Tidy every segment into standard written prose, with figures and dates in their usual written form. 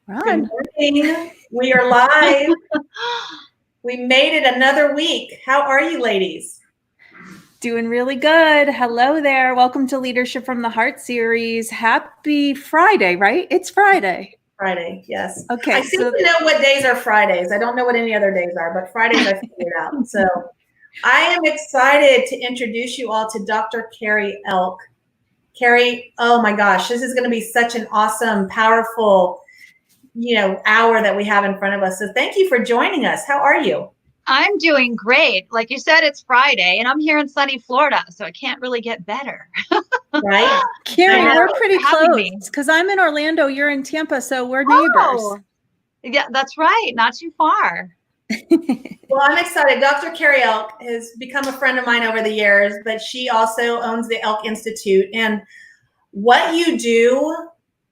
Ron. Good morning. We are live. We made it another week. How are you, ladies? Doing really good. Hello there. Welcome to Leadership from the Heart series. Happy Friday, right? It's Friday. Friday, yes. Okay, I seem to know what days are Fridays. I don't know what any other days are, but Fridays I figured out. So I am excited to introduce you all to Dr. Carrie Elk. Carrie, oh my gosh, this is going to be such an awesome, powerful, hour that we have in front of us. So thank you for joining us. How are you? I'm doing great. Like you said, it's Friday and I'm here in sunny Florida, so it can't really get better. Right? Carrie, we're pretty close me. because I'm in Orlando, you're in Tampa, so we're neighbors. Oh, yeah, that's right. Not too far. Well, I'm excited. Dr. Carrie Elk has become a friend of mine over the years, but she also owns the Elk Institute. And what you do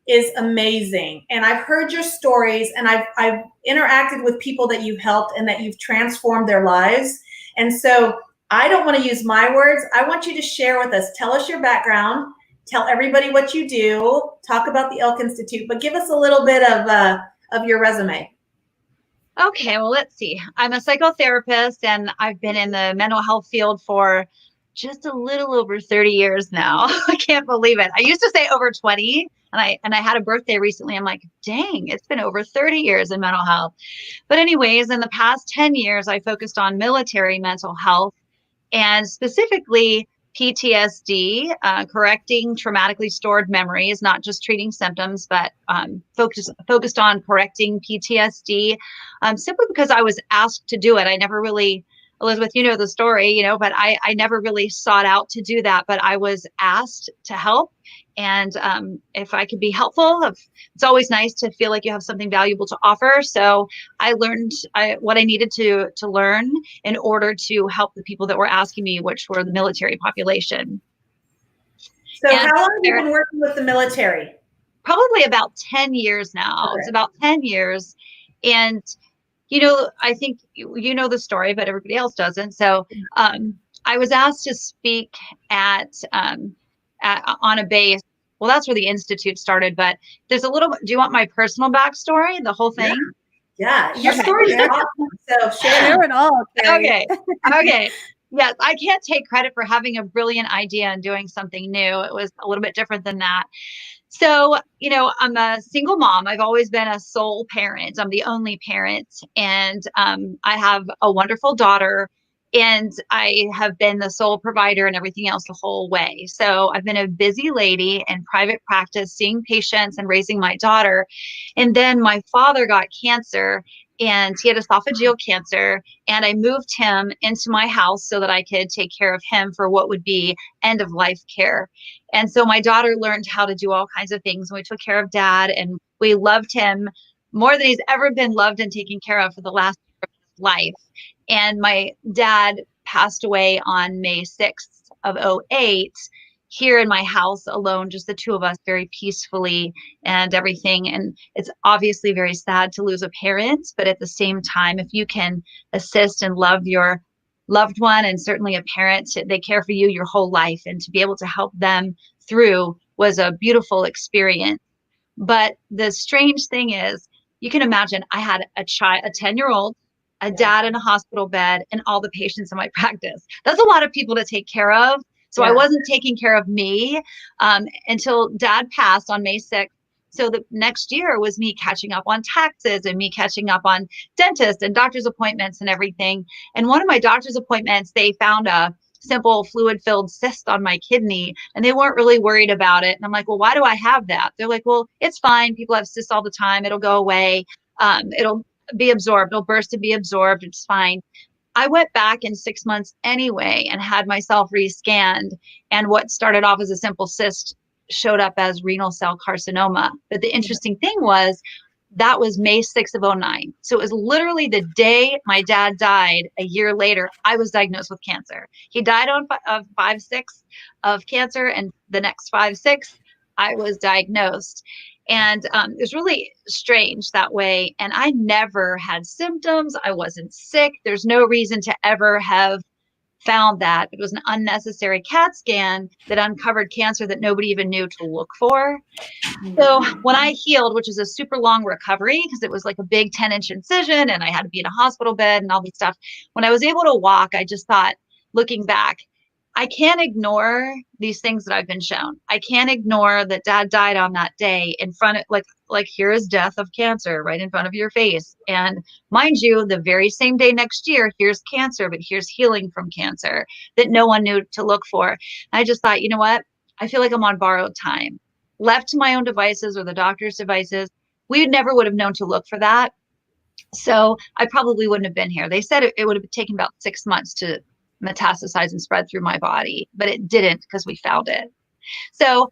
is amazing. And I've heard your stories, and I've interacted with people that you've helped and that you've transformed their lives. And so I don't want to use my words. I want you to share with us. Tell us your background. Tell everybody what you do. Talk about the Elk Institute, but give us a little bit of your resume. Okay, well, let's see. I'm a psychotherapist and I've been in the mental health field for just a little over 30 years now. I can't believe it. I used to say over 20 and I had a birthday recently. I'm like, dang, it's been over 30 years in mental health. But anyways, in the past 10 years, I focused on military mental health and specifically PTSD, correcting traumatically stored memories, not just treating symptoms, but focused on correcting PTSD, simply because I was asked to do it. I never really, Elizabeth, you know the story, but I never really sought out to do that, but I was asked to help. And if I could be helpful, it's always nice to feel like you have something valuable to offer. So I learned what I needed to learn in order to help the people that were asking me, which were the military population. So how long have you been working with the military? Probably about 10 years now. Okay. It's about 10 years. And, I think you know the story, but everybody else doesn't. So I was asked to speak on a base. Well, that's where the Institute started, but there's a little, do you want my personal backstory, the whole thing? Yeah. Your story is awesome. So share it all, Carrie. Okay. Yes, I can't take credit for having a brilliant idea and doing something new. It was a little bit different than that. So, I'm a single mom. I've always been a sole parent. I'm the only parent. And I have a wonderful daughter. And I have been the sole provider and everything else the whole way. So I've been a busy lady in private practice, seeing patients and raising my daughter. And then my father got cancer and he had esophageal cancer. And I moved him into my house so that I could take care of him for what would be end of life care. And so my daughter learned how to do all kinds of things. We took care of dad and we loved him more than he's ever been loved and taken care of for the last year of his life. And my dad passed away on May 6th of 2008 here in my house alone, just the two of us, very peacefully and everything. And it's obviously very sad to lose a parent, but at the same time, if you can assist and love your loved one, and certainly a parent, they care for you your whole life, and to be able to help them through was a beautiful experience. But the strange thing is, you can imagine I had a 10-year-old, a dad in a hospital bed, and all the patients in my practice. That's a lot of people to take care of. So I wasn't taking care of me until dad passed on May 6th. So the next year was me catching up on taxes and me catching up on dentist and doctor's appointments and everything. And one of my doctor's appointments, they found a simple fluid-filled cyst on my kidney, and they weren't really worried about it. And I'm like, well, why do I have that? They're like, well, it's fine. People have cysts all the time. It'll go away. It'll be absorbed. It'll burst and be absorbed. It's fine. I went back in 6 months anyway and had myself rescanned. And what started off as a simple cyst showed up as renal cell carcinoma. But the interesting thing was that was May 6th of 2009. So it was literally the day my dad died. A year later, I was diagnosed with cancer. He died of 5/6 of cancer, and the next 5/6, I was diagnosed. And it was really strange that way. And I never had symptoms. I wasn't sick. There's no reason to ever have found that it was an unnecessary CAT scan that uncovered cancer that nobody even knew to look for. So when I healed, which is a super long recovery because it was like a big 10-inch incision and I had to be in a hospital bed and all this stuff. When I was able to walk, I just thought, looking back, I can't ignore these things that I've been shown. I can't ignore that dad died on that day in front of like here is death of cancer right in front of your face. And mind you, the very same day next year, here's cancer, but here's healing from cancer that no one knew to look for. And I just thought, you know what? I feel like I'm on borrowed time. Left to my own devices or the doctor's devices, we never would have known to look for that. So I probably wouldn't have been here. They said it would have taken about 6 months to metastasize and spread through my body, but it didn't because we found it. So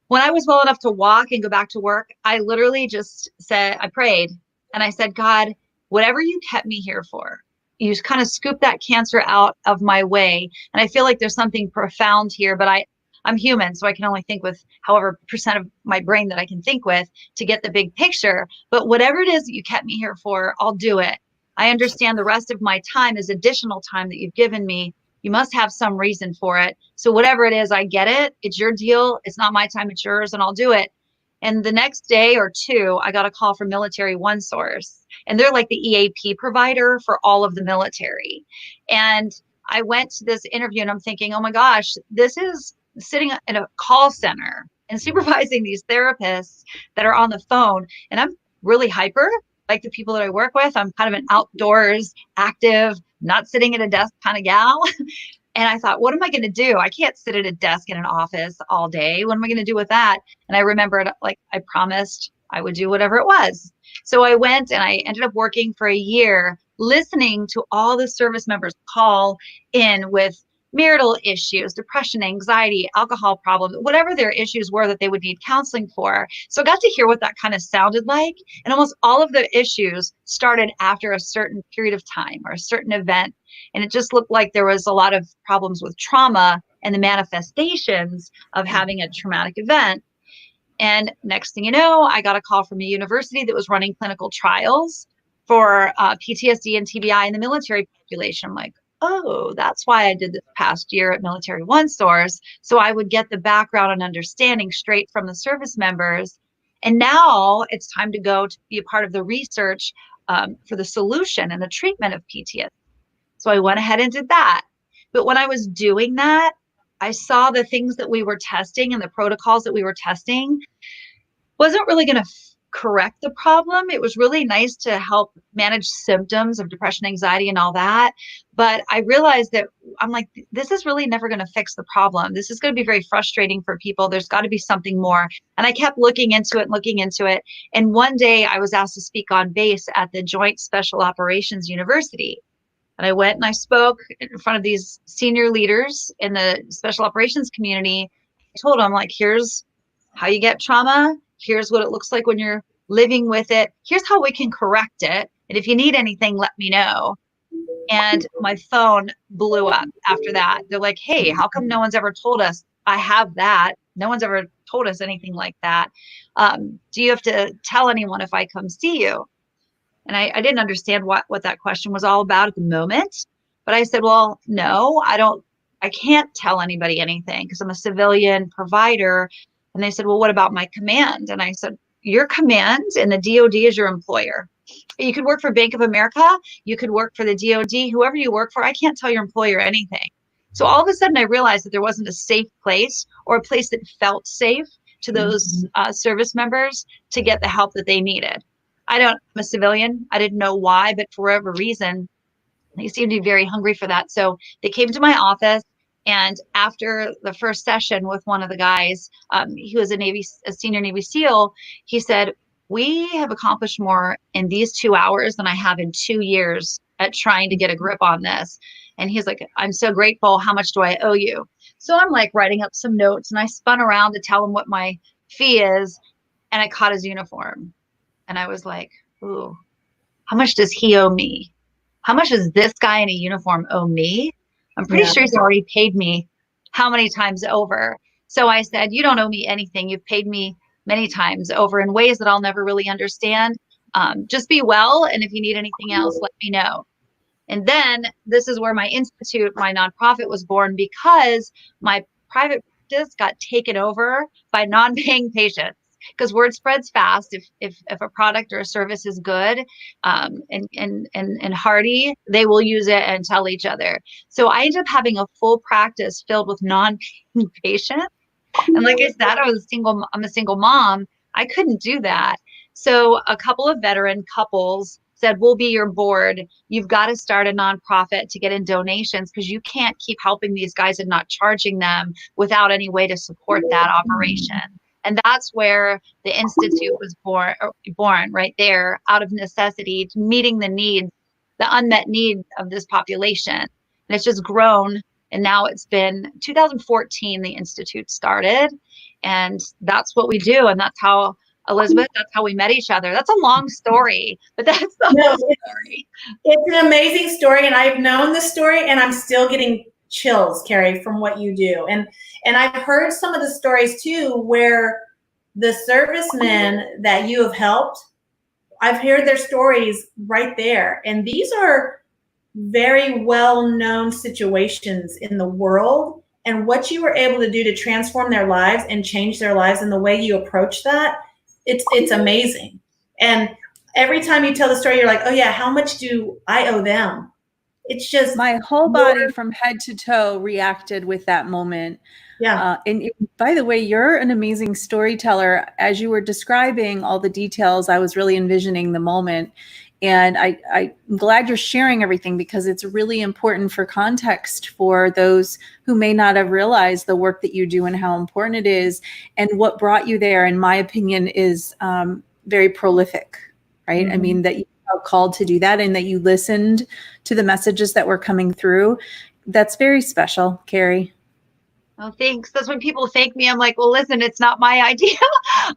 when I was well enough to walk and go back to work, I literally just said, I prayed and I said, God, whatever you kept me here for, you just kind of scoop that cancer out of my way. And I feel like there's something profound here, but I'm human, so I can only think with however percent of my brain that I can think with to get the big picture. But whatever it is that you kept me here for, I'll do it. I understand the rest of my time is additional time that you've given me. You must have some reason for it. So whatever it is, I get it. It's your deal. It's not my time, it's yours, and I'll do it. And the next day or two, I got a call from Military One Source, and they're like the EAP provider for all of the military. And I went to this interview and I'm thinking, oh my gosh, this is sitting in a call center and supervising these therapists that are on the phone. And I'm really hyper, like the people that I work with. I'm kind of an outdoors, active, not sitting at a desk kind of gal. And I thought, what am I going to do? I can't sit at a desk in an office all day. What am I going to do with that? And I remembered, like, I promised I would do whatever it was. So I went and I ended up working for a year, listening to all the service members call in with marital issues, depression, anxiety, alcohol problems, whatever their issues were that they would need counseling for. So I got to hear what that kind of sounded like. And almost all of the issues started after a certain period of time or a certain event. And it just looked like there was a lot of problems with trauma and the manifestations of having a traumatic event. And next thing you know, I got a call from a university that was running clinical trials for PTSD and TBI in the military population. I'm like, oh, that's why I did this past year at Military One Source. So I would get the background and understanding straight from the service members. And now it's time to go to be a part of the research for the solution and the treatment of PTSD. So I went ahead and did that. But when I was doing that, I saw the things that we were testing and the protocols that we were testing wasn't really going to correct the problem. It was really nice to help manage symptoms of depression, anxiety, and all that. But I realized that I'm like, this is really never going to fix the problem. This is going to be very frustrating for people. There's got to be something more. And I kept looking into it. And one day I was asked to speak on base at the Joint Special Operations University. And I went and I spoke in front of these senior leaders in the special operations community. I told them, like, here's how you get trauma. Here's what it looks like when you're living with it. Here's how we can correct it. And if you need anything, let me know. And my phone blew up after that. They're like, hey, how come no one's ever told us I have that? No one's ever told us anything like that. Do you have to tell anyone if I come see you? And I didn't understand what that question was all about at the moment. But I said, well, no, I can't tell anybody anything because I'm a civilian provider. And they said, well, what about my command? And I said, your command and the DOD is your employer. You could work for Bank of America. You could work for the DOD, whoever you work for. I can't tell your employer anything. So all of a sudden I realized that there wasn't a safe place or a place that felt safe to those service members to get the help that they needed. I'm a civilian. I didn't know why, but for whatever reason, they seemed to be very hungry for that. So they came to my office. And after the first session with one of the guys, he was a senior Navy SEAL. He said, we have accomplished more in these 2 hours than I have in 2 years at trying to get a grip on this. And he's like, I'm so grateful. How much do I owe you? So I'm like writing up some notes and I spun around to tell him what my fee is. And I caught his uniform. And I was like, ooh, how much does he owe me? How much does this guy in a uniform owe me? I'm pretty sure he's already paid me how many times over. So I said, you don't owe me anything. You've paid me many times over in ways that I'll never really understand. Just be well. And if you need anything else, let me know. And then this is where my institute, my nonprofit, was born, because my private practice got taken over by non-paying patients. Because word spreads fast if a product or a service is good, and hearty, they will use it and tell each other. So I ended up having a full practice filled with non-paying patients. And like I said, I'm a single mom. I couldn't do that. So a couple of veteran couples said, we'll be your board. You've got to start a nonprofit to get in donations, because you can't keep helping these guys and not charging them without any way to support that operation. And that's where the Institute was born right there, out of necessity, meeting the needs, the unmet needs of this population. And it's just grown. And now it's been 2014, the Institute started. And that's what we do. And that's how, Elizabeth, that's how we met each other. That's a long story, but that's the whole story. It's an amazing story. And I've known the story, and I'm still getting chills, Carrie, from what you do. And I've heard some of the stories too, where the servicemen that you have helped, I've heard their stories right there. And these are very well-known situations in the world, and what you were able to do to transform their lives and change their lives, and the way you approach that, it's amazing. And every time you tell the story, you're like, oh yeah, how much do I owe them? It's just my whole body from head to toe reacted with that moment. Yeah. And by the way, you're an amazing storyteller. As you were describing all the details, I was really envisioning the moment. And I'm glad you're sharing everything, because it's really important for context for those who may not have realized the work that you do and how important it is. And what brought you there, in my opinion, is very prolific, right? Mm-hmm. I mean, that you felt called to do that, and that you listened to the messages that were coming through. That's very special, Carrie. Oh, thanks. That's when people thank me. I'm like, well, listen, it's not my idea.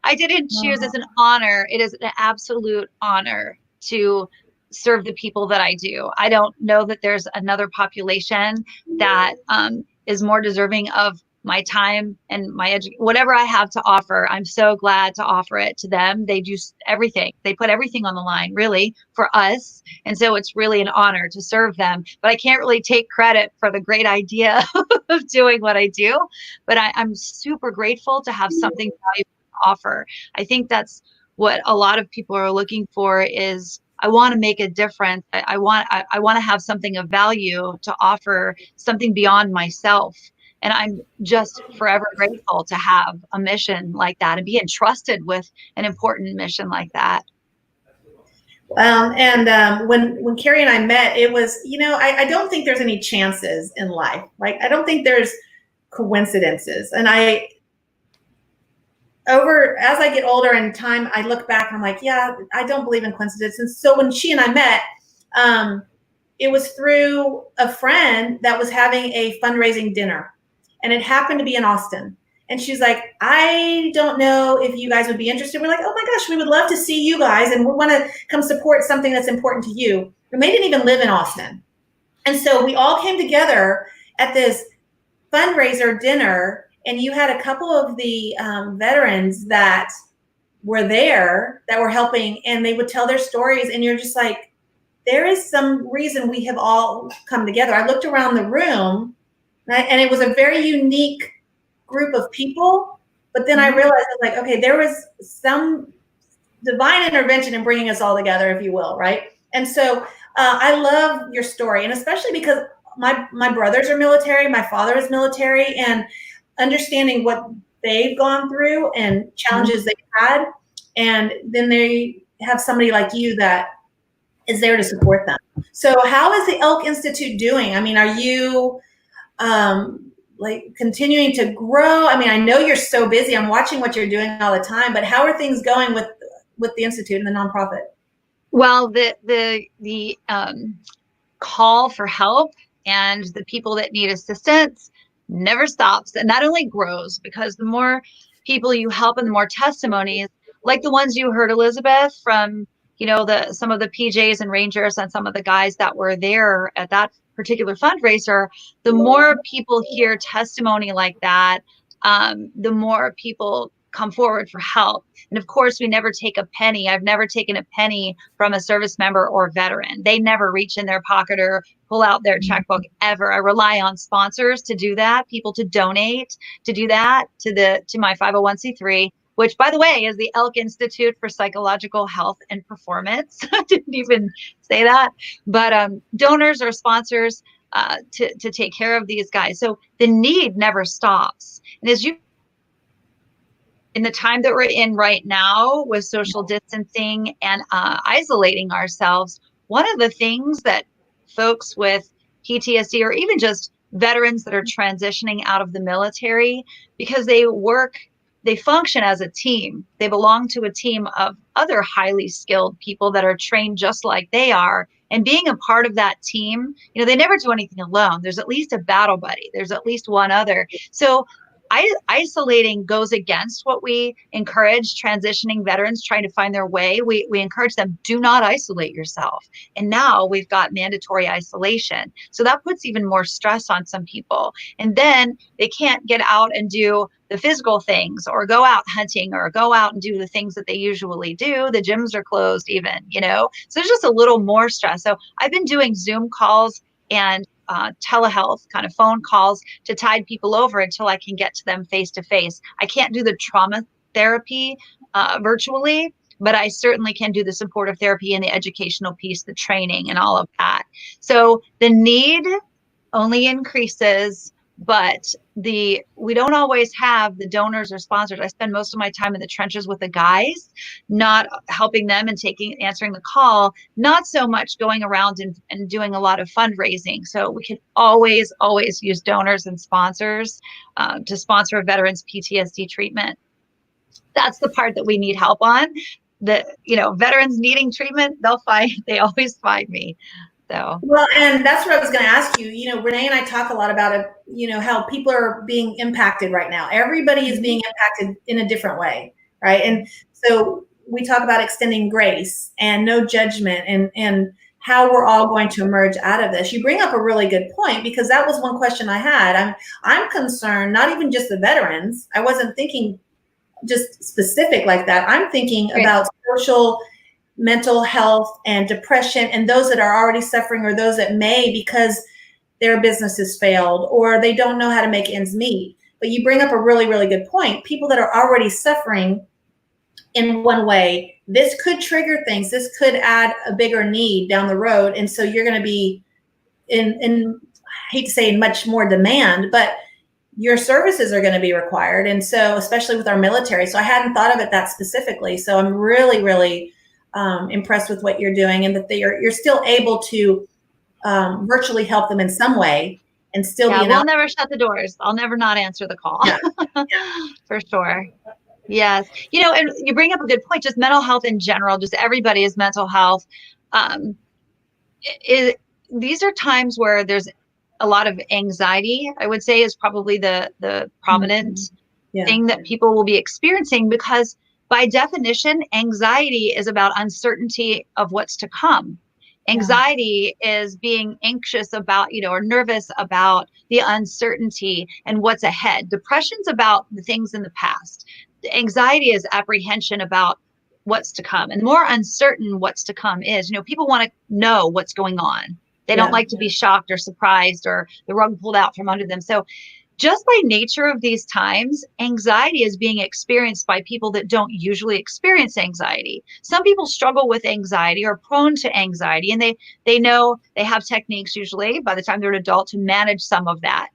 I didn't choose. It's an honor. It is an absolute honor to serve the people that I do. I don't know that there's another population that is more deserving of my time and my whatever I have to offer. I'm so glad to offer it to them. They do everything. They put everything on the line, really, for us. And so it's really an honor to serve them. But I can't really take credit for the great idea of doing what I do. But I'm super grateful to have something valuable to offer. I think that's what a lot of people are looking for, is I want to make a difference. I want to have something of value to offer, something beyond myself. And I'm just forever grateful to have a mission like that and be entrusted with an important mission like that. When Carrie and I met, it was, I don't think there's any chances in life. Like, I don't think there's coincidences. And as I get older in time, I look back and I'm like, yeah, I don't believe in coincidences. And so when she and I met, it was through a friend that was having a fundraising dinner, and it happened to be in Austin. And she's like, I don't know if you guys would be interested. We're like, oh my gosh, we would love to see you guys, and we want to come support something that's important to you. And they didn't even live in Austin. And so we all came together at this fundraiser dinner, and you had a couple of the veterans that were there that were helping, and they would tell their stories, and you're just like, there is some reason we have all come together. I looked around the room, and it was a very unique group of people, but then I realized, like, okay, there was some divine intervention in bringing us all together, if you will, right? And so I love your story, and especially because my brothers are military, my father is military, and understanding what they've gone through and challenges they've had, and then they have somebody like you that is there to support them. So how is the Elk Institute doing? I mean, are you like continuing to grow? I mean, I know you're so busy. I'm watching what you're doing all the time, but how are things going with the Institute and the nonprofit? Well, the call for help and the people that need assistance never stops, and that only grows, because the more people you help and the more testimonies, like the ones you heard, Elizabeth, from some of the PJs and Rangers and some of the guys that were there at that particular fundraiser, the more people hear testimony like that, the more people come forward for help. And of course, we never take a penny. I've never taken a penny from a service member or veteran. They never reach in their pocket or pull out their checkbook ever. I rely on sponsors to do that, people to donate, to do that to my 501c3, which, by the way, is the Elk Institute for Psychological Health and Performance. I didn't even say that, but donors or sponsors to take care of these guys. So the need never stops. And as you, in the time that we're in right now with social distancing and isolating ourselves, one of the things that folks with PTSD or even just veterans that are transitioning out of the military, because they function as a team. They belong to a team of other highly skilled people that are trained just like they are. And being a part of that team, they never do anything alone. There's at least a battle buddy. There's at least one other. So isolating goes against what we encourage transitioning veterans trying to find their way. We encourage them, do not isolate yourself. And now we've got mandatory isolation. So that puts even more stress on some people. And then they can't get out and do the physical things or go out hunting or go out and do the things that they usually do. The gyms are closed even, So there's just a little more stress. So I've been doing Zoom calls and telehealth kind of phone calls to tide people over until I can get to them face to face. I can't do the trauma therapy virtually, but I certainly can do the supportive therapy and the educational piece, the training and all of that. So the need only increases, but we don't always have the donors or sponsors. I spend most of my time in the trenches with the guys, not helping them and answering the call, not so much going around and doing a lot of fundraising. So we can always use donors and sponsors to sponsor a veteran's PTSD treatment. That's the part that we need help on. Veterans needing treatment, they always find me. So. Well, and that's what I was going to ask you. Renee and I talk a lot about it, how people are being impacted right now. Everybody is being impacted in a different way, right? And so we talk about extending grace and no judgment and how we're all going to emerge out of this. You bring up a really good point, because that was one question I had. I'm concerned, not even just the veterans. I wasn't thinking just specific like that. I'm thinking about social, mental health and depression, and those that are already suffering or those that may because their businesses failed or they don't know how to make ends meet. But you bring up a really, really good point. People that are already suffering in one way, this could trigger things. This could add a bigger need down the road. And so you're going to be in I hate to say in much more demand, but your services are going to be required. And so especially with our military. So I hadn't thought of it that specifically. So I'm really, really impressed with what you're doing, and that you're still able to virtually help them in some way and still be. We'll never shut the doors. I'll never not answer the call. Yeah. For sure. Yes. And you bring up a good point, just mental health in general, just everybody's mental health. These are times where there's a lot of anxiety, I would say, is probably the prominent thing that people will be experiencing, because by definition, anxiety is about uncertainty of what's to come. Anxiety is being anxious about, or nervous about the uncertainty and what's ahead. Depression's about the things in the past. Anxiety is apprehension about what's to come. And the more uncertain what's to come is, people want to know what's going on. They don't like to be shocked or surprised or the rug pulled out from under them. So just by nature of these times, anxiety is being experienced by people that don't usually experience anxiety. Some people struggle with anxiety or prone to anxiety, and they know they have techniques usually by the time they're an adult to manage some of that,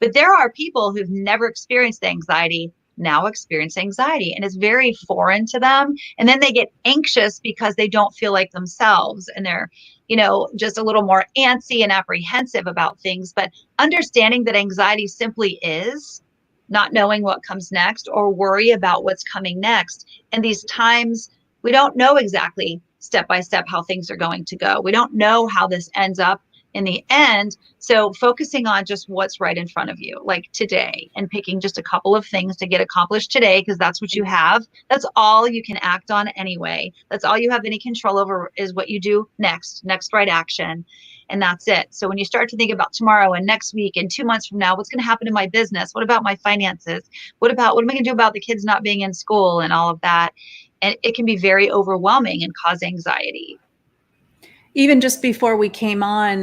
But there are people who've never experienced anxiety now experience anxiety, and it's very foreign to them. And then they get anxious because they don't feel like themselves, and they're just a little more antsy and apprehensive about things. But understanding that anxiety simply is not knowing what comes next or worry about what's coming next. And these times, we don't know exactly step by step how things are going to go. We don't know how this ends up in the end. So focusing on just what's right in front of you, like today, and picking just a couple of things to get accomplished today, because that's what you have. That's all you can act on anyway. That's all you have any control over, is what you do next right action. And that's it. So when you start to think about tomorrow and next week and 2 months from now, what's going to happen to my business? What about my finances? What am I going to do about the kids not being in school and all of that? And it can be very overwhelming and cause anxiety. Even just before we came on,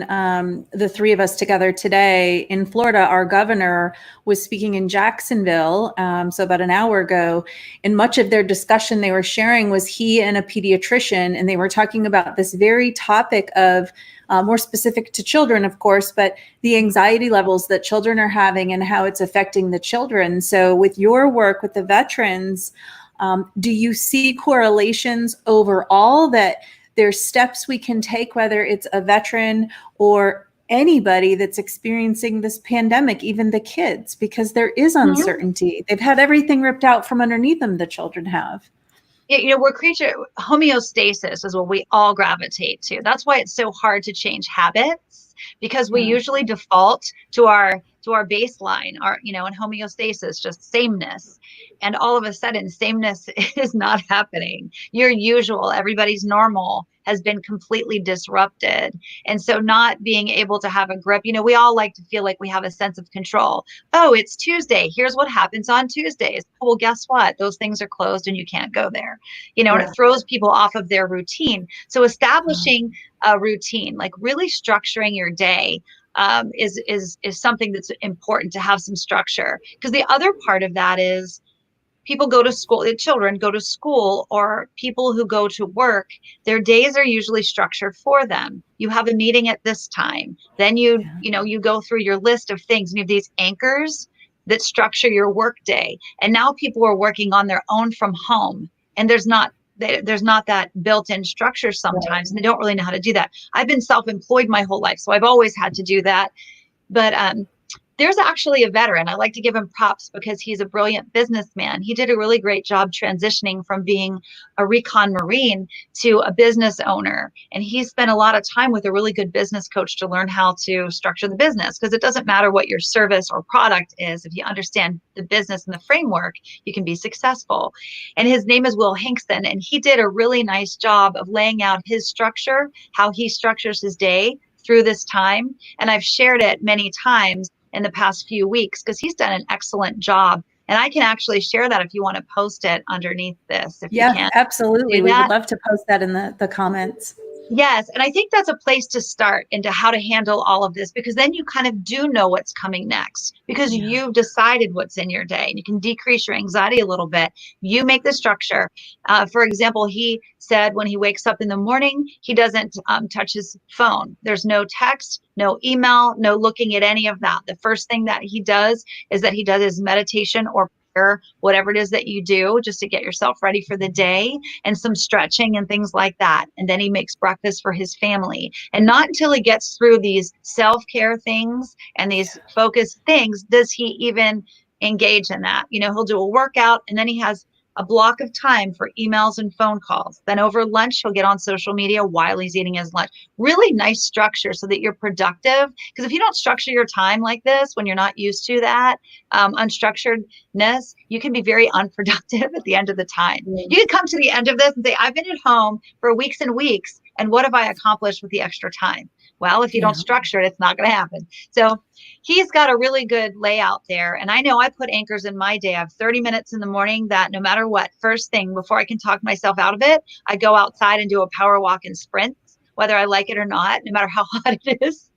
the three of us together today in Florida, our governor was speaking in Jacksonville, so about an hour ago, and much of their discussion they were sharing was he and a pediatrician, and they were talking about this very topic of, more specific to children, of course, but the anxiety levels that children are having and how it's affecting the children. So with your work with the veterans, do you see correlations overall that there's steps we can take, whether it's a veteran or anybody that's experiencing this pandemic, even the kids, because there is uncertainty. They've had everything ripped out from underneath them, the children have. We're homeostasis is what we all gravitate to. That's why it's so hard to change habits, because we usually default to our baseline, and homeostasis, just sameness. And all of a sudden, sameness is not happening. Your usual, everybody's normal has been completely disrupted. And so not being able to have a grip, we all like to feel like we have a sense of control. Oh, it's Tuesday. Here's what happens on Tuesdays. Well, guess what? Those things are closed and you can't go there, and it throws people off of their routine. So establishing a routine, like really structuring your day, is something that's important, to have some structure. Because the other part of that is, people go to school, children go to school, or people who go to work, their days are usually structured for them. You have a meeting at this time, then you go through your list of things, and you have these anchors that structure your work day. And now people are working on their own from home, and there's not that built-in structure sometimes, and they don't really know how to do that. I've been self-employed my whole life, so I've always had to do that. But there's actually a veteran. I like to give him props because he's a brilliant businessman. He did a really great job transitioning from being a recon Marine to a business owner. And he spent a lot of time with a really good business coach to learn how to structure the business, because it doesn't matter what your service or product is. If you understand the business and the framework, you can be successful. And his name is Will Hinkson. And he did a really nice job of laying out his structure, how he structures his day through this time. And I've shared it many times in the past few weeks, because he's done an excellent job. And I can actually share that if you want to post it underneath this. If you can. Absolutely. We would love to post that in the comments. Yes. And I think that's a place to start into how to handle all of this, because then you kind of do know what's coming next, because you've decided what's in your day, and you can decrease your anxiety a little bit. You make the structure. For example, he said when he wakes up in the morning, he doesn't touch his phone. There's no text, no email, no looking at any of that. The first thing that he does is his meditation or prayer, whatever it is that you do, just to get yourself ready for the day, and some stretching and things like that. And then he makes breakfast for his family. And not until he gets through these self-care things and these focused things does he even engage in that. He'll do a workout, and then he has a block of time for emails and phone calls. Then over lunch, he'll get on social media while he's eating his lunch. Really nice structure so that you're productive. Because if you don't structure your time like this, when you're not used to that unstructuredness, you can be very unproductive at the end of the time. You can come to the end of this and say, I've been at home for weeks and weeks, and what have I accomplished with the extra time? Well, if you don't structure it, it's not going to happen. So he's got a really good layout there. And I know I put anchors in my day. I have 30 minutes in the morning that no matter what, first thing, before I can talk myself out of it, I go outside and do a power walk and sprint, whether I like it or not, no matter how hot it is.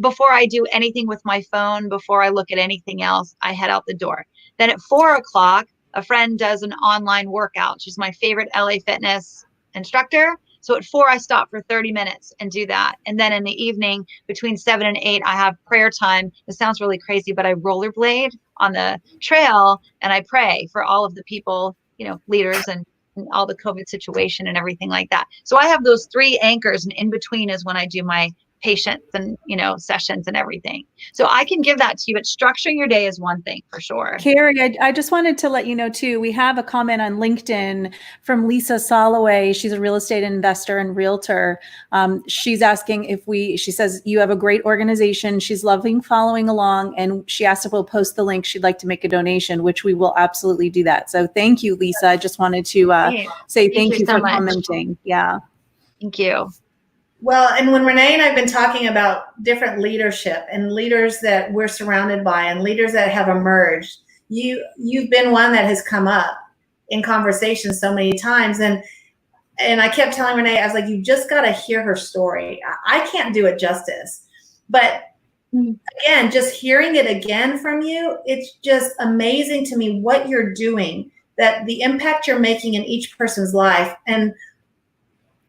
Before I do anything with my phone, before I look at anything else, I head out the door. Then at 4 o'clock, a friend does an online workout. She's my favorite LA Fitness instructor. So at 4, I stop for 30 minutes and do that. And then in the evening between 7 and 8, I have prayer time. It sounds really crazy, but I rollerblade on the trail and I pray for all of the people, leaders and all the COVID situation and everything like that. So I have those 3 anchors, and in between is when I do my patients and, sessions and everything. So I can give that to you, but structuring your day is one thing for sure. Carrie, I just wanted to let you know too, we have a comment on LinkedIn from Lisa Soloway. She's a real estate investor and realtor. She's asking she says, you have a great organization. She's loving following along. And she asked if we'll post the link. She'd like to make a donation, which we will absolutely do that. So thank you, Lisa. I just wanted to say thank you so for much. commenting. Yeah. Thank you. Well, and when Renee and I have been talking about different leadership and leaders that we're surrounded by and leaders that have emerged, you've been one that has come up in conversation so many times. And I kept telling Renee, I was like, you just got to hear her story. I can't do it justice. But again, just hearing it again from you, it's just amazing to me what you're doing, that the impact you're making in each person's life. And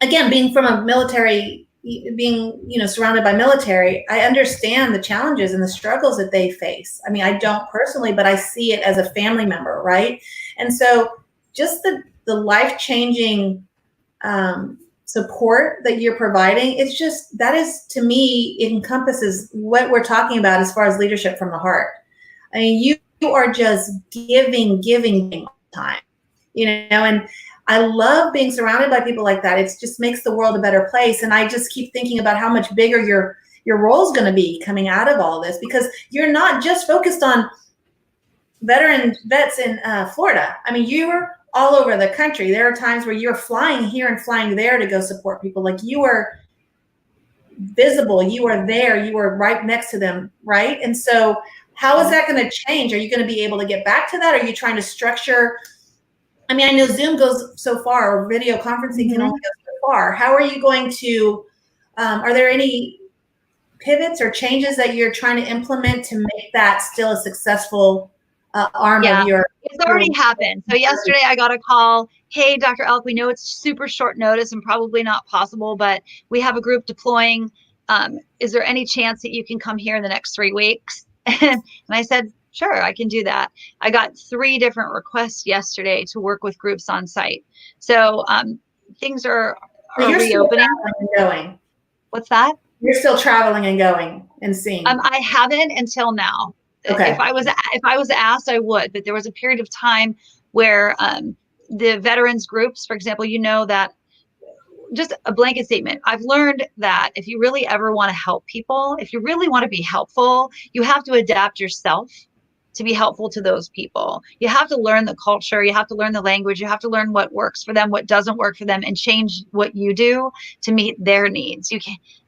again, being from a military, being, surrounded by military, I understand the challenges and the struggles that they face. I mean, I don't personally, but I see it as a family member, right? And so just the life-changing support that you're providing, it's just, that is, to me, it encompasses what we're talking about as far as leadership from the heart. I mean, you are just giving all the time, and I love being surrounded by people like that. It just makes the world a better place. And I just keep thinking about how much bigger your role is going to be coming out of all this, because you're not just focused on vets in Florida. I mean, you're all over the country. There are times where you're flying here and flying there to go support people. Like, you are visible, you are there, you are right next to them, right? And so how is that going to change? Are you going to be able to get back to that? Are you trying to structure? I mean, I know Zoom goes so far, or video conferencing can only go so far. How are you going to, are there any pivots or changes that you're trying to implement to make that still a successful arm of your? It's already happened. So yesterday I got a call. Hey, Dr. Elk, we know it's super short notice and probably not possible, but we have a group deploying. Is there any chance that you can come here in the next 3 weeks? And I said, sure, I can do that. I got 3 different requests yesterday to work with groups on site. So things are reopening. Going. What's that? You're still traveling and going and seeing. I haven't until now. Okay. If I was asked, I would. But there was a period of time where the veterans groups, for example, that. Just a blanket statement. I've learned that if you really ever want to help people, if you really want to be helpful, you have to adapt yourself to be helpful to those people. You have to learn the culture. You have to learn the language. You have to learn what works for them, what doesn't work for them, and change what you do to meet their needs. You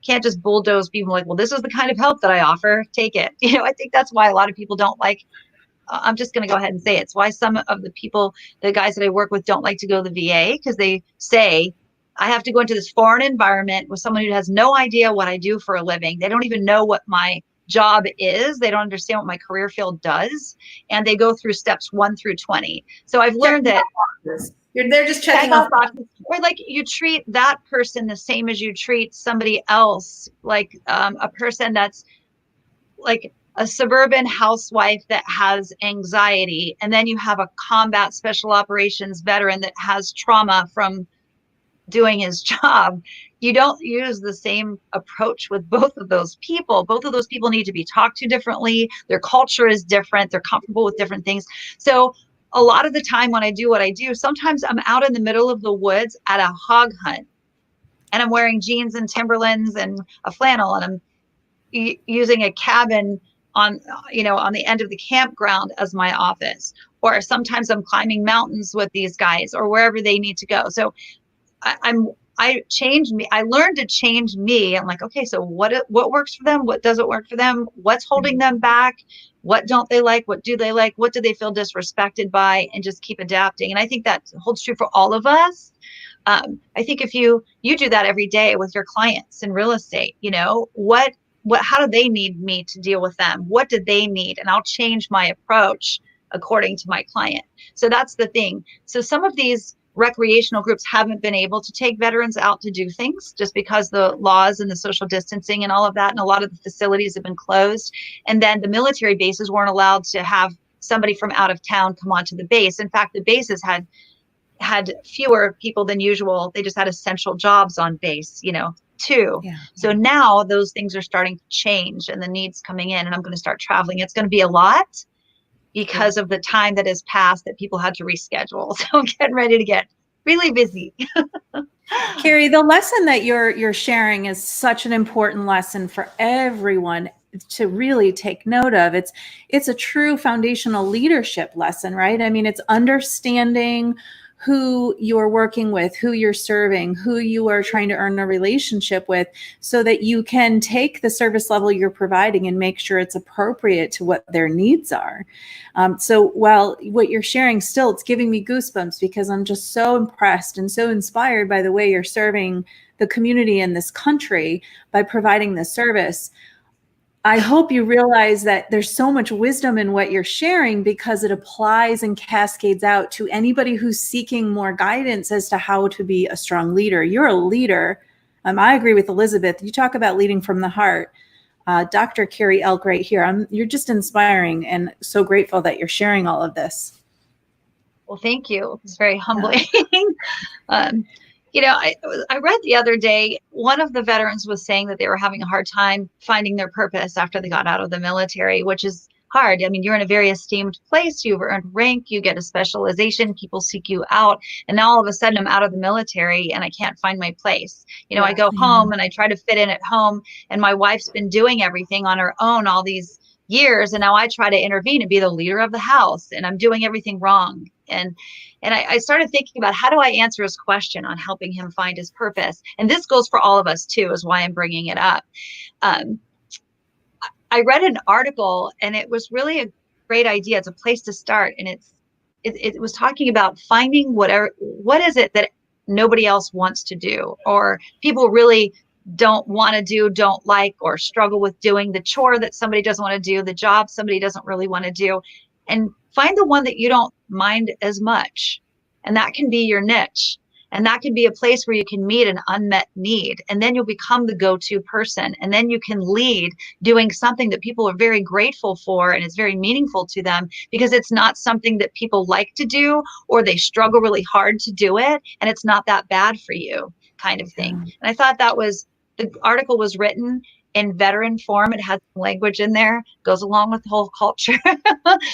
can't just bulldoze people like, well, this is the kind of help that I offer. Take it. I think that's why a lot of people don't like, I'm just going to go ahead and say it. It's why some of the guys that I work with don't like to go to the VA, because they say, I have to go into this foreign environment with someone who has no idea what I do for a living. They don't even know what my job is. They don't understand what my career field does. And they go through steps 1 through 20. So I've learned that they're just checking off boxes. Or like, you treat that person the same as you treat somebody else, like a person that's like a suburban housewife that has anxiety. And then you have a combat special operations veteran that has trauma from doing his job. You don't use the same approach with both of those people. Both of those people need to be talked to differently. Their culture is different. They're comfortable with different things. So a lot of the time when I do what I do, sometimes I'm out in the middle of the woods at a hog hunt, and I'm wearing jeans and Timberlands and a flannel, and I'm using a cabin on the end of the campground as my office. Or sometimes I'm climbing mountains with these guys, or wherever they need to go. So I learned to change me. I'm like, okay, so what works for them? What doesn't work for them? What's holding them back? What don't they like? What do they like? What do they feel disrespected by? And just keep adapting. And I think that holds true for all of us. I think if you do that every day with your clients in real estate, how do they need me to deal with them? What do they need? And I'll change my approach according to my client. So that's the thing. So some of these recreational groups haven't been able to take veterans out to do things just because the laws and the social distancing and all of that, and a lot of the facilities have been closed. And then the military bases weren't allowed to have somebody from out of town come onto the base. In fact, the bases had fewer people than usual. They just had essential jobs on base, too. Yeah. So now those things are starting to change and the needs coming in, and I'm going to start traveling. It's going to be a lot because of the time that has passed that people had to reschedule. So I'm getting ready to get really busy. Carrie, the lesson that you're sharing is such an important lesson for everyone to really take note of. It's a true foundational leadership lesson, right? I mean, it's understanding who you're working with, who you're serving, who you are trying to earn a relationship with, so that you can take the service level you're providing and make sure it's appropriate to what their needs are. So while what you're sharing still, it's giving me goosebumps because I'm just so impressed and so inspired by the way you're serving the community in this country by providing this service. I hope you realize that there's so much wisdom in what you're sharing because it applies and cascades out to anybody who's seeking more guidance as to how to be a strong leader. You're a leader. I agree with Elizabeth. You talk about leading from the heart. Dr. Carrie Elk right here. You're just inspiring and so grateful that you're sharing all of this. Well, thank you. It's very humbling. I read the other day, one of the veterans was saying that they were having a hard time finding their purpose after they got out of the military, which is hard. I mean, you're in a very esteemed place, you've earned rank, you get a specialization, people seek you out. And now all of a sudden I'm out of the military and I can't find my place. I go home and I try to fit in at home, and my wife's been doing everything on her own all these years. And now I try to intervene and be the leader of the house, and I'm doing everything wrong. And I started thinking about, how do I answer his question on helping him find his purpose? And this goes for all of us too, is why I'm bringing it up. I read an article and it was really a great idea. It's a place to start. And it was talking about finding what is it that nobody else wants to do, or people really don't want to do, don't like, or struggle with doing, the chore that somebody doesn't want to do, the job somebody doesn't really want to do, and find the one that you don't mind as much. And that can be your niche. And that can be a place where you can meet an unmet need. And then you'll become the go-to person. And then you can lead doing something that people are very grateful for and is very meaningful to them, because it's not something that people like to do, or they struggle really hard to do it, and it's not that bad for you, kind of thing. And I thought the article was written in veteran form. It has language in there, goes along with the whole culture.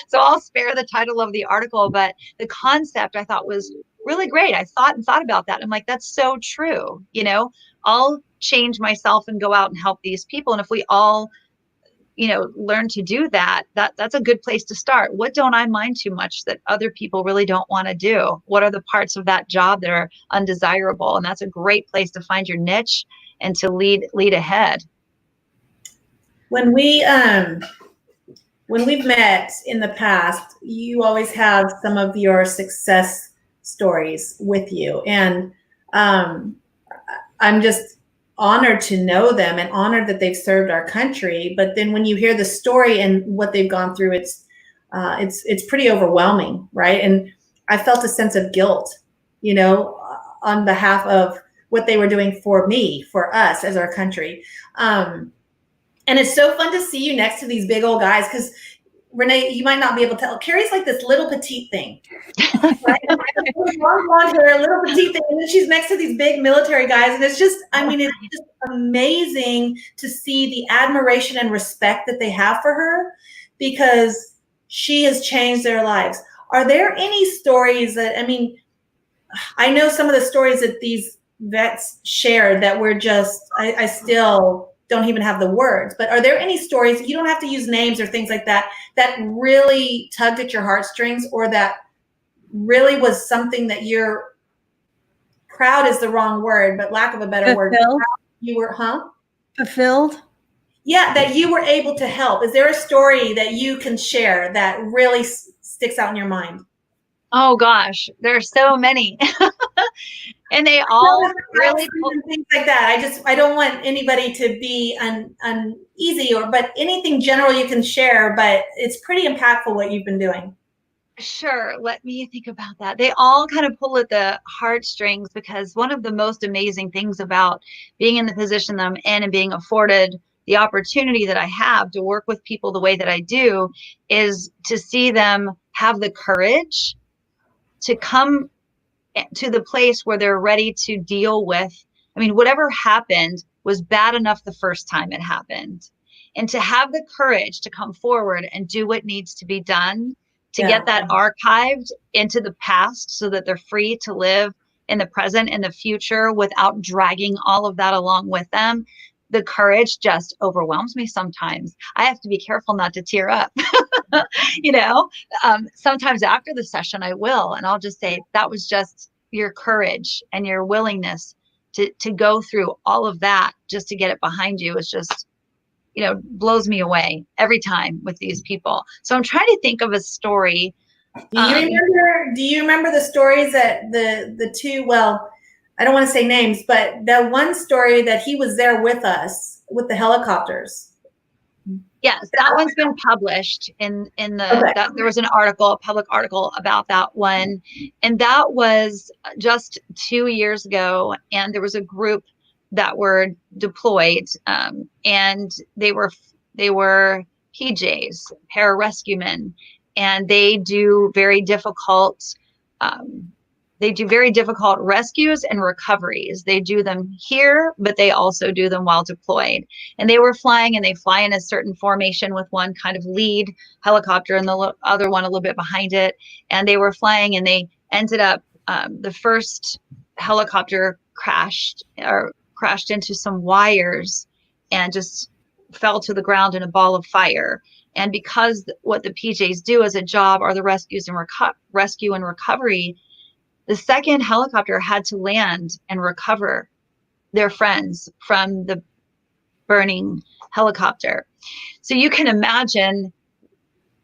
So I'll spare the title of the article, but the concept I thought was really great. I thought about that. I'm like, that's so true. I'll change myself and go out and help these people. And if we all, learn to do that, that's a good place to start. What don't I mind too much that other people really don't want to do? What are the parts of that job that are undesirable? And that's a great place to find your niche and to lead ahead. When we've met in the past, you always have some of your success stories with you, and I'm just honored to know them and honored that they've served our country. But then when you hear the story and what they've gone through, it's pretty overwhelming, right? And I felt a sense of guilt, on behalf of what they were doing for me, for us as our country. And it's so fun to see you next to these big old guys, because Renee, you might not be able to tell, Carrie's like this little petite thing, right? Long blonde hair, a little petite thing, and then she's next to these big military guys, and it's just amazing to see the admiration and respect that they have for her, because she has changed their lives. Are there any stories that, I know some of the stories that these vets shared that were just, I still don't even have the words, but are there any stories, you don't have to use names or things like that, that really tugged at your heartstrings, or that really was something that you're proud is the wrong word, but lack of a better word, you were, fulfilled? Yeah, that you were able to help. Is there a story that you can share that really sticks out in your mind? Oh gosh, there are so many. And they all really things like that. I don't want anybody to be uneasy, but anything general you can share, but it's pretty impactful what you've been doing. Sure. Let me think about that. They all kind of pull at the heartstrings, because one of the most amazing things about being in the position that I'm in and being afforded the opportunity that I have to work with people the way that I do is to see them have the courage to come to the place where they're ready to deal with, whatever happened was bad enough the first time it happened. And to have the courage to come forward and do what needs to be done to get that archived into the past so that they're free to live in the present and the future without dragging all of that along with them. The courage just overwhelms me sometimes. I have to be careful not to tear up. Sometimes after the session I will, and I'll just say, that was just your courage and your willingness to go through all of that just to get it behind you is just, blows me away every time with these people. So I'm trying to think of a story. Do you remember the stories that the two, well, I don't want to say names, but that one story that he was there with us with the helicopters? Yes, that one's been published in there was a public article about that one. And that was just 2 years ago. And there was a group that were deployed, and they were PJs, pararescuemen, and they do very difficult rescues and recoveries. They do them here, but they also do them while deployed. And they were flying, and they fly in a certain formation with one kind of lead helicopter and the other one a little bit behind it. And they were flying, and they ended up, the first helicopter crashed into some wires and just fell to the ground in a ball of fire. And because what the PJs do as a job are the rescue and recovery, the second helicopter had to land and recover their friends from the burning helicopter. So you can imagine,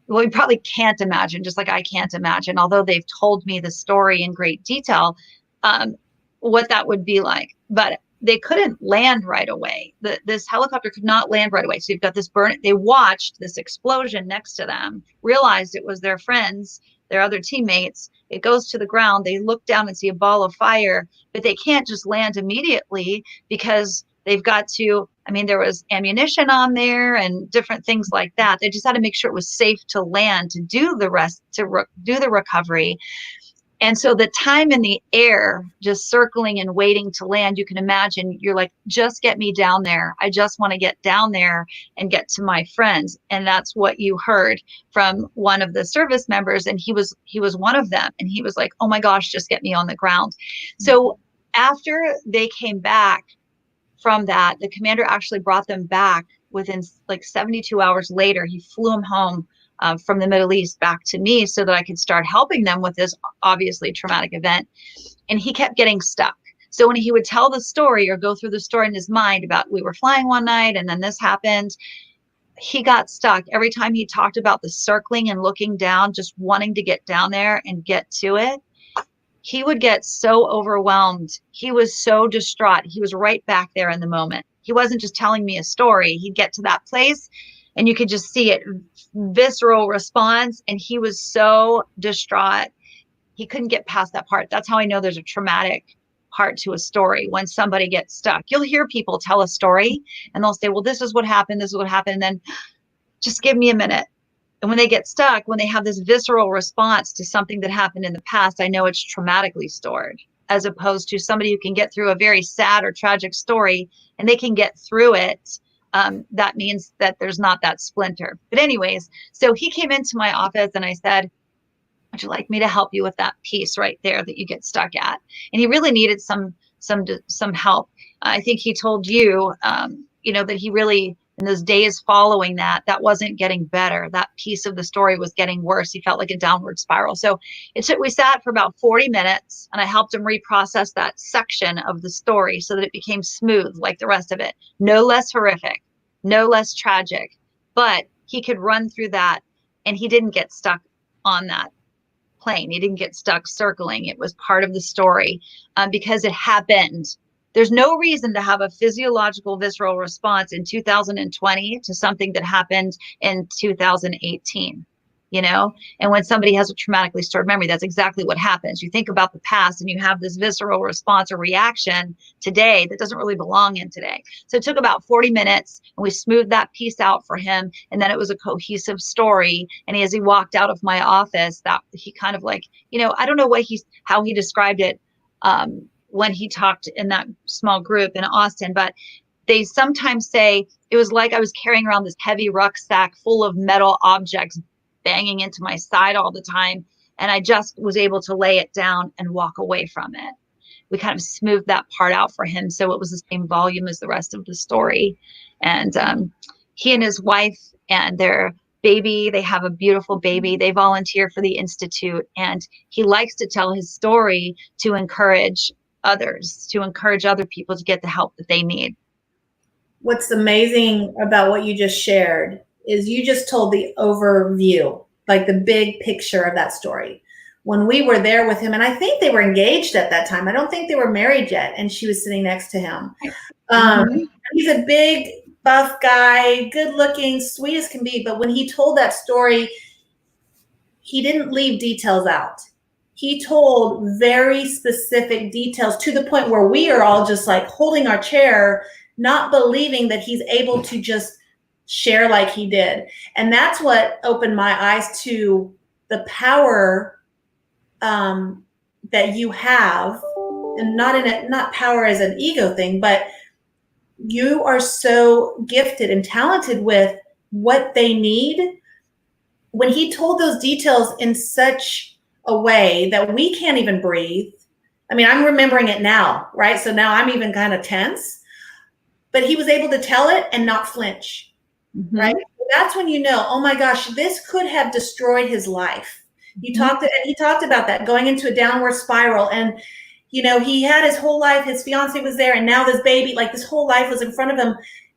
well, you probably can't imagine, just like I can't imagine, although they've told me the story in great detail, what that would be like. But they couldn't land right away. This helicopter could not land right away. So you've got this burn. They watched this explosion next to them, realized it was their friends, their other teammates. It goes to the ground. They look down and see a ball of fire, but they can't just land immediately because they've got to, there was ammunition on there and different things like that. They just had to make sure it was safe to land, to do do the recovery. And so the time in the air, just circling and waiting to land, you can imagine, you're like, just get me down there. I just want to get down there and get to my friends. And that's what you heard from one of the service members. And he was one of them. And he was like, oh my gosh, just get me on the ground. So after they came back from that, the commander actually brought them back within like 72 hours later. He flew them home from the Middle East back to me so that I could start helping them with this obviously traumatic event. And he kept getting stuck. So when he would tell the story or go through the story in his mind about, we were flying one night and then this happened, he got stuck. Every time he talked about the circling and looking down, just wanting to get down there and get to it, he would get so overwhelmed. He was so distraught. He was right back there in the moment. He wasn't just telling me a story. He'd get to that place and you could just see it, visceral response. And he was so distraught. He couldn't get past that part. That's how I know there's a traumatic part to a story. When somebody gets stuck, you'll hear people tell a story and they'll say, well, this is what happened. This is what happened. And then just give me a minute. And when they get stuck, when they have this visceral response to something that happened in the past, I know it's traumatically stored, as opposed to somebody who can get through a very sad or tragic story and they can get through it. That means that there's not that splinter. But anyways, so he came into my office and I said, would you like me to help you with that piece right there that you get stuck at? And he really needed some help. I think he told you, that he really, in those days following that wasn't getting better. That piece of the story was getting worse. He felt like a downward spiral. So we sat for about 40 minutes and I helped him reprocess that section of the story so that it became smooth like the rest of it. No less horrific, no less tragic, but he could run through that and he didn't get stuck on that plane. He didn't get stuck circling. It was part of the story because it happened. There's no reason to have a physiological visceral response in 2020 to something that happened in 2018, and when somebody has a traumatically stored memory, that's exactly what happens. You think about the past and you have this visceral response or reaction today that doesn't really belong in today. So it took about 40 minutes and we smoothed that piece out for him. And then it was a cohesive story. And as he walked out of my office, that he kind of like, I don't know how he described it, when he talked in that small group in Austin, but they sometimes say it was like I was carrying around this heavy rucksack full of metal objects banging into my side all the time. And I just was able to lay it down and walk away from it. We kind of smoothed that part out for him, so it was the same volume as the rest of the story. And he and his wife and their baby, they have a beautiful baby. They volunteer for the Institute, and he likes to tell his story to encourage others, to encourage other people to get the help that they need. What's amazing about what you just shared is you just told the overview, like the big picture of that story. When we were there with him, and I think they were engaged at that time. I don't think they were married yet, and she was sitting next to him. He's a big, buff guy, good looking, sweet as can be. But when he told that story, he didn't leave details out. He told very specific details to the point where we are all just like holding our chair, not believing that he's able to just share like he did. And that's what opened my eyes to the power that you have, and not power as an ego thing, but you are so gifted and talented with what they need. When he told those details in such a way that we can't even breathe. I mean, I'm remembering it now, right? So now I'm even kind of tense, but he was able to tell it and not flinch, right? That's when you know, oh my gosh, this could have destroyed his life. He talked about that, going into a downward spiral. And, you know, he had his whole life, his fiance was there, and now this baby, like this whole life was in front of him,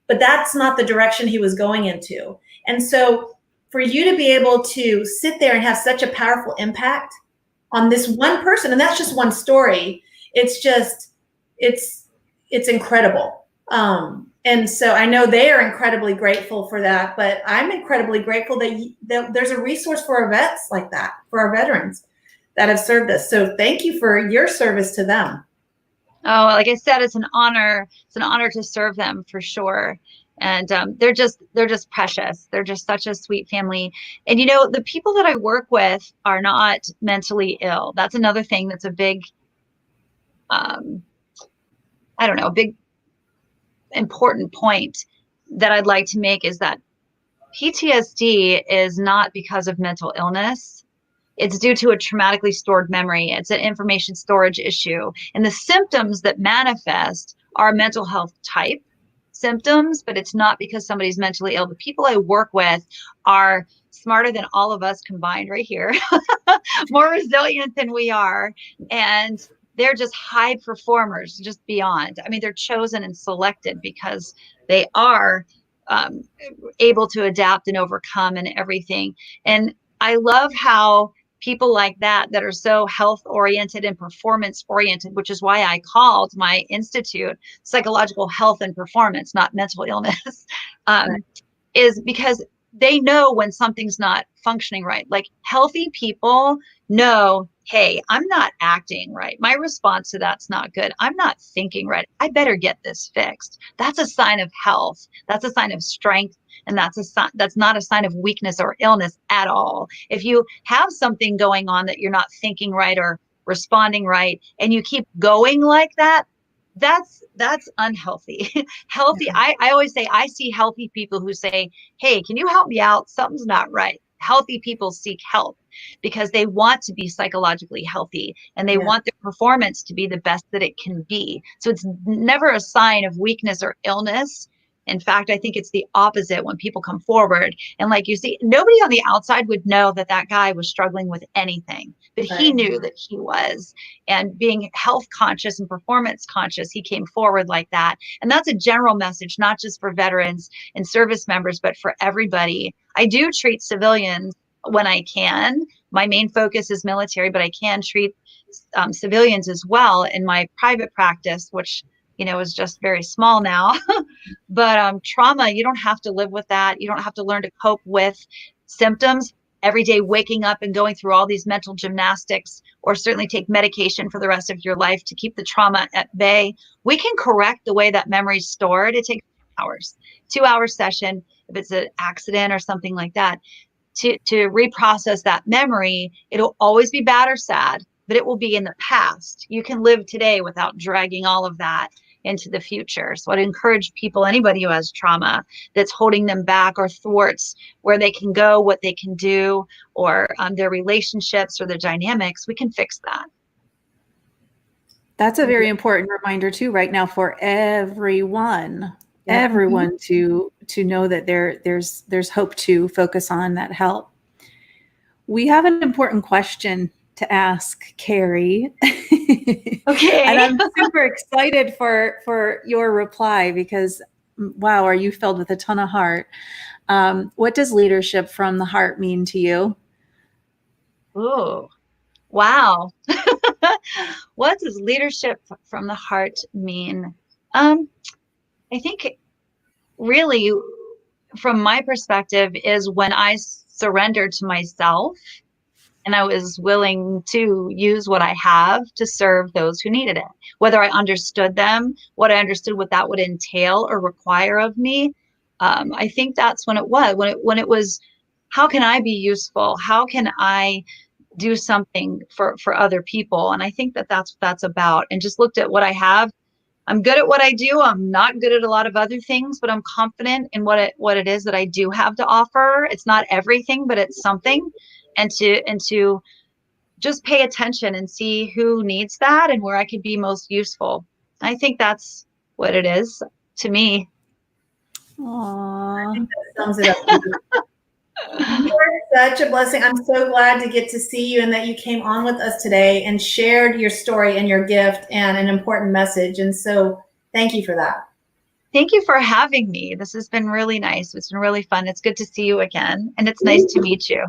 but that's not the direction he was going into. And so for you to be able to sit there and have such a powerful impact on this one person, and that's just one story, it's incredible. And so I know they are incredibly grateful for that, but I'm incredibly grateful that there's a resource for our vets like that, for our veterans that have served us. So thank you for your service to them. Oh, like I said, it's an honor. It's an honor to serve them for sure. And they're just precious. They're just such a sweet family. And, you know, the people that I work with are not mentally ill. That's another thing that's a big, big important point that I'd like to make is that PTSD is not because of mental illness. It's due to a traumatically stored memory. It's an information storage issue. And the symptoms that manifest are mental health type symptoms, but it's not because somebody's mentally ill. The people I work with are smarter than all of us combined right here, more resilient than we are. And they're just high performers, just beyond. I mean, they're chosen and selected because they are able to adapt and overcome and everything. And I love how people like that are so health oriented and performance oriented, which is why I called my institute Psychological Health and Performance, not mental illness, is because they know when something's not functioning right. Like healthy people know, hey, I'm not acting right. My response to that's not good. I'm not thinking right. I better get this fixed. That's a sign of health. That's a sign of strength. And that's not a sign of weakness or illness at all. If you have something going on that you're not thinking right or responding right, and you keep going like that, that's unhealthy. Healthy. I always say, I see healthy people who say, hey, can you help me out? Something's not right. Healthy people seek help because they want to be psychologically healthy and they want their performance to be the best that it can be. So it's never a sign of weakness or illness. In fact, I think it's the opposite when people come forward. And like you see, nobody on the outside would know that that guy was struggling with anything, but he knew that he was. And being health conscious and performance conscious, he came forward like that. And that's a general message, not just for veterans and service members, but for everybody. I do treat civilians when I can. My main focus is military, but I can treat civilians as well in my private practice, which is just very small now. But trauma, you don't have to live with that. You don't have to learn to cope with symptoms every day, waking up and going through all these mental gymnastics, or certainly take medication for the rest of your life to keep the trauma at bay. We can correct the way that memory is stored. It takes hours, 2-hour session. If it's an accident or something like that, to reprocess that memory, it'll always be bad or sad, but it will be in the past. You can live today without dragging all of that into the future. So I'd encourage people, anybody who has trauma that's holding them back or thwarts where they can go, what they can do, or their relationships or their dynamics, we can fix that. That's a very important reminder too right now for everyone. Yeah. Everyone to know that there's hope to focus on that help. We have an important question to ask Carrie. Okay. And I'm super excited for your reply because wow, are you filled with a ton of heart. What does leadership from the heart mean to you? Oh, wow. What does leadership from the heart mean? I think really from my perspective is when I surrendered to myself and I was willing to use what I have to serve those who needed it, whether I understood them, what I understood what that would entail or require of me. I think that's when it was, when it was, how can I be useful? How can I do something for other people? And I think that's what that's about. And just looked at what I have. I'm good at what I do. I'm not good at a lot of other things, but I'm confident in what it is that I do have to offer. It's not everything, but it's something. And to just pay attention and see who needs that and where I could be most useful. I think that's what it is to me. Aww. I think that sums it up. You are such a blessing. I'm so glad to get to see you and that you came on with us today and shared your story and your gift and an important message. And so thank you for that. Thank you for having me. This has been really nice. It's been really fun. It's good to see you again. And it's nice to meet you.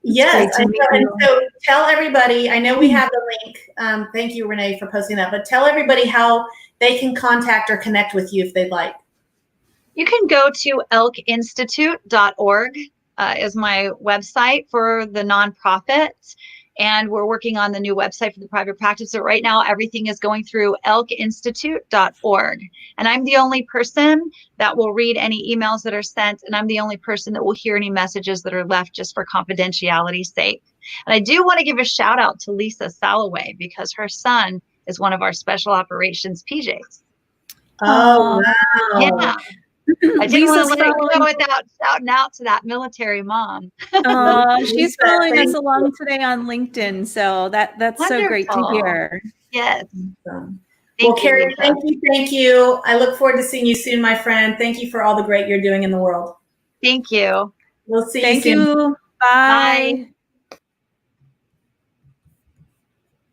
Yes. And so tell everybody, I know we have the link. Thank you, Renee, for posting that, but tell everybody how they can contact or connect with you if they'd like. You can go to elkinstitute.org. Is my website for the nonprofit. And we're working on the new website for the private practice. So right now, everything is going through elkinstitute.org. And I'm the only person that will read any emails that are sent. And I'm the only person that will hear any messages that are left just for confidentiality's sake. And I do want to give a shout out to Lisa Salloway because her son is one of our special operations PJs. Oh, wow. Yeah. I didn't want to let it go without shouting out to that military mom. She's following us along today on LinkedIn, so that's wonderful. So great to hear. Yes. Well, Carrie, thank you. I look forward to seeing you soon, my friend. Thank you for all the great you're doing in the world. Thank you. We'll see you soon. Thank you. Bye. Bye.